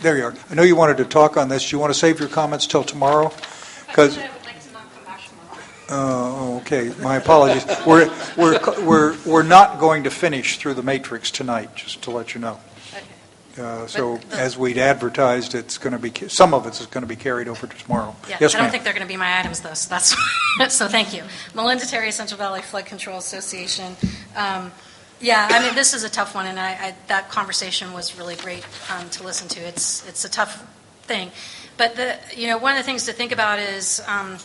there you are. I know you wanted to talk on this. Do you want to save your comments till tomorrow? Because okay. My apologies. We're not going to finish through the matrix tonight. Just to let you know. So as we'd advertised, it's going to be some of it's going to be carried over to tomorrow. Yeah, yes, I don't think they're going to be my items though. So that's so thank you, Melinda Terry, Central Valley Flood Control Association. Yeah, I mean this is a tough one, and that conversation was really great to listen to. It's a tough thing, but one of the things to think about is. On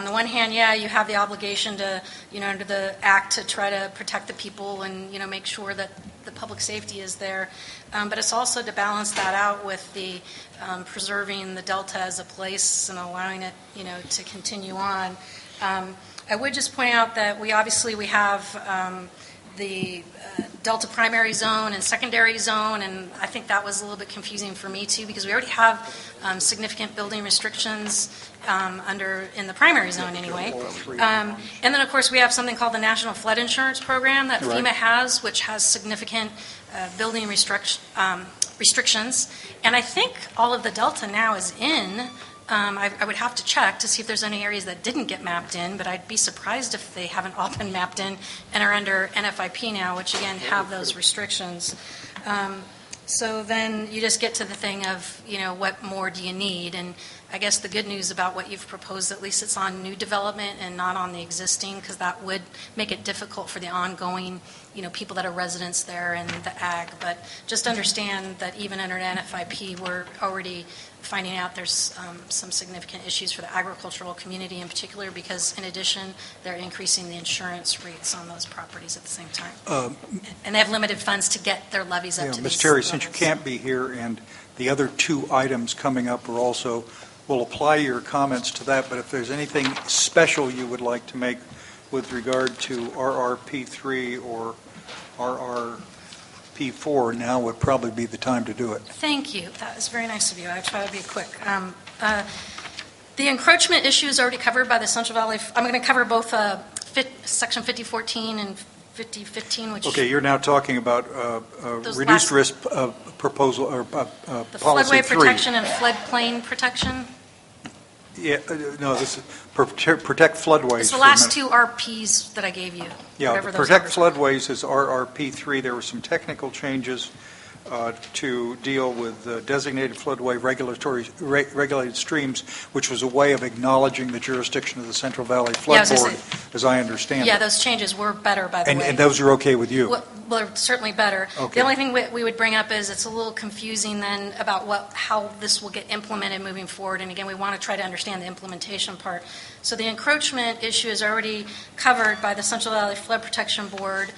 the one hand, yeah, you have the obligation to, under the act to try to protect the people and, make sure that the public safety is there. But it's also to balance that out with the preserving the Delta as a place and allowing it, to continue on. I would just point out that we have the Delta primary zone and secondary zone, and I think that was a little bit confusing for me too, because we already have significant building restrictions in the primary zone anyway. And then of course we have something called the National Flood Insurance Program that FEMA has, which has significant building restrictions. And I think all of the Delta now is in. I would have to check to see if there's any areas that didn't get mapped in, but I'd be surprised if they haven't all been mapped in and are under NFIP now, which again have those restrictions. So then you just get to the thing of, what more do you need? And I guess the good news about what you've proposed, at least it's on new development and not on the existing, because that would make it difficult for the ongoing, people that are residents there and the ag. But just understand that even under NFIP, we're already finding out there's some significant issues for the agricultural community in particular, because in addition, they're increasing the insurance rates on those properties at the same time. And they have limited funds to get their levies up to these Ms. Terry, levels. since you can't be here and the other two items coming up are also, we'll apply your comments to that, but if there's anything special you would like to make with regard to RRP3 or RRP4, now would probably be the time to do it. Thank you. That was very nice of you. I try to be quick. The encroachment issue is already covered by the Central Valley. I'm going to cover both Section 5014 and 5015, which... Okay, you're now talking about reduced risk proposal or the policy floodway 3. Protection and floodplain protection. Yeah, no, this is protect floodways. It's the last two RPs that I gave you. Yeah, protect floodways is RRP3. There were some technical changes to deal with designated floodway regulated streams, which was a way of acknowledging the jurisdiction of the Central Valley Flood Board, as I understand Yeah, it. those changes were better, by the way. And those are okay with you? Well, they're certainly better. Okay. The only thing we would bring up is it's a little confusing then about how this will get implemented moving forward. And again, we want to try to understand the implementation part. So the encroachment issue is already covered by the Central Valley Flood Protection Board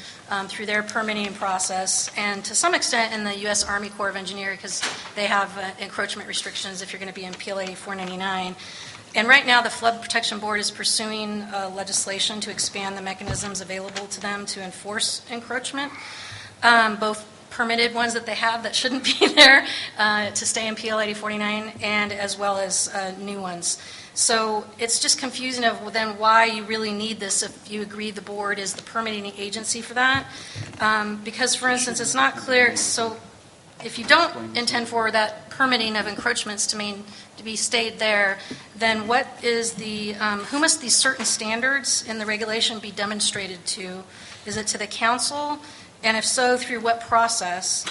through their permitting process, and to some extent in the U.S. Army Corps of Engineers, because they have encroachment restrictions if you're going to be in PLA 499. And right now, the Flood Protection Board is pursuing legislation to expand the mechanisms available to them to enforce encroachment, both permitted ones that they have that shouldn't be there to stay in PL 8049, and as well as new ones. So it's just confusing of then why you really need this if you agree the board is the permitting agency for that. Because, for instance, it's not clear. So if you don't intend for that permitting of encroachments to be stayed there, then what is who must these certain standards in the regulation be demonstrated to? Is it to the council? And if so, through what process?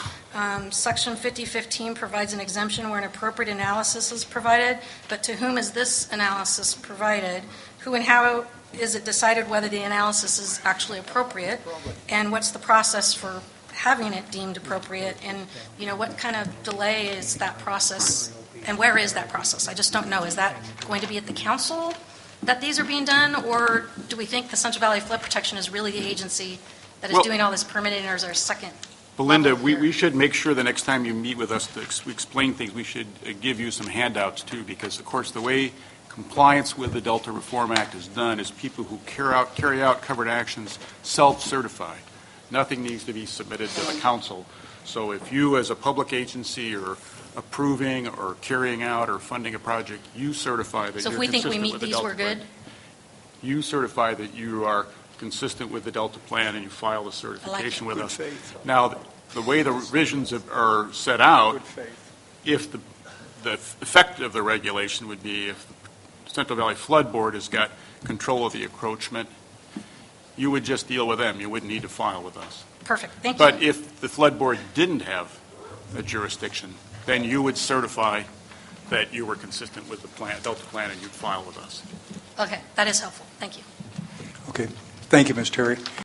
Section 5015 provides an exemption where an appropriate analysis is provided, but to whom is this analysis provided? Who and how is it decided whether the analysis is actually appropriate? And what's the process for having it deemed appropriate? And, what kind of delay is that process? And where is that process? I just don't know. Is that going to be at the council that these are being done? Or do we think the Central Valley Flood Protection is really the agency that is doing all this permitting, or is there a second? Belinda, we should make sure the next time you meet with us to explain things, we should give you some handouts too, because of course the way compliance with the Delta Reform Act is done is people who carry out covered actions self-certify. Nothing needs to be submitted to the council. So if you as a public agency are approving or carrying out or funding a project, you certify that so you're consistent with the Delta plan. So if we think we meet these, we're good? You certify that you are consistent with the Delta plan, and you file the certification with us. Now, the way the revisions are set out, if the effect of the regulation would be if the Central Valley Flood Board has got control of the encroachment, you would just deal with them. You wouldn't need to file with us. Perfect, thank you. But if the Flood Board didn't have a jurisdiction, then you would certify that you were consistent with the plan, Delta plan, and you'd file with us. Okay, that is helpful, thank you. Okay, thank you, Ms. Terry.